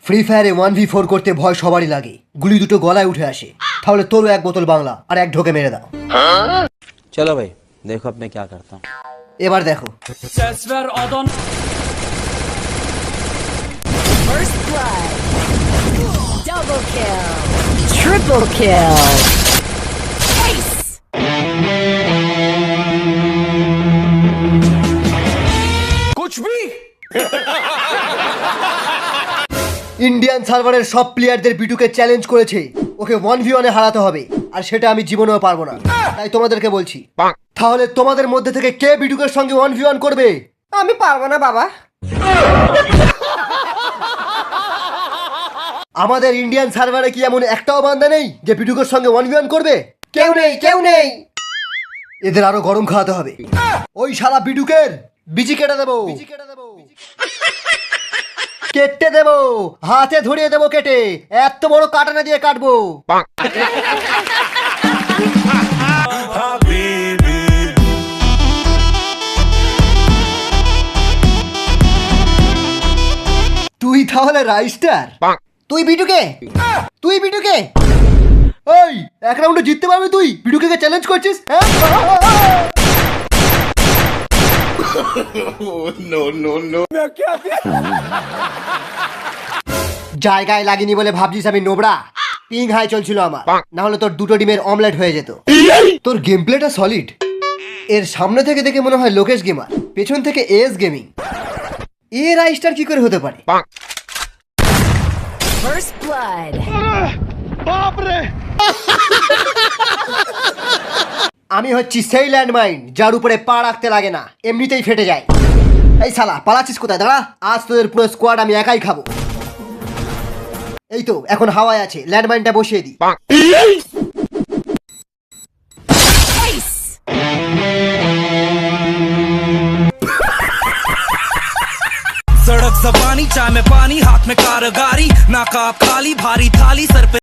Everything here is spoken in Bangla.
ফ্রি ফায়ারে 1v4 করতে ভয় সবারই লাগে, গুলি দুটো গলায় উঠে আসে। তাহলে তোরও এক বোতল বাংলা আর এক ঢোকে মেরে দাও। चलो भाई देखो अब मैं क्या करता हूँ। এবার দেখো। First blood. Double kill. Triple kill. Ace. Indian সার্ভারের সব প্লেয়ারদের বিটুকে চ্যালেঞ্জ করেছে, ওকে 1v1 এ হারাতে হবে, আর সেটা আমি জীবনেও পারবো না। তাই তোমাদেরকে বলছি, তাহলে তোমাদের মধ্যে থেকে কে বিটুকের সঙ্গে 1v1 করবে? আমি পারবো না বাবা। আমাদের ইন্ডিয়ান সার্ভারে কি এমন একটাও বান্দা নেই যে বিটুকের সঙ্গে 1v1 করবে? কেউ নেই, কেউ নেই। এদের আরো গরম খাওয়াতে হবে। ওই শালা বিটুকের বিচি কেটে দেবো, কেটে দেবো, হাতে ধরিয়ে দেবো কেটে, এত বড় কাটানা দিয়ে কাটবো। তুই তাহলে রাইস্টার? তুই বিটুকে, তুই বিটুকে। ওই এক রাউন্ডে জিততে পারবি তুই? বিটুকে চ্যালেঞ্জ করছিস? জায়গায় লাগেনি বলে ভাবছিস আমি নোবরা? পিং হাই চলছিল আমার, না হলে তোর দুটো ডিমের অমলেট হয়ে যেত। তোর গেম প্লেটা সলিড। এর সামনে থেকে দেখে মনে হয় লোকেশ গেমার, পেছন থেকে এস গেমিং। এ রাইস্টার কি করে হতে পারে? First blood. আমি হচ্ছি সেই ল্যান্ডমাইন যার উপরে পা রাখতে লাগে না, এমনিতেই ফেটে যায়। এই শালা পালাচ্ছিস কোথায়? দাঁড়া, আজ তোদের পুরো স্কোয়াড আমি একাই খাবো। এই তো এখন হাওয়ায় আছে, ল্যান্ডমাইনটা বসিয়ে দিই। Ace. सड़क जबानी चाय में पानी हाथ में कारगारी नाकाब काली भारी थाली सर पे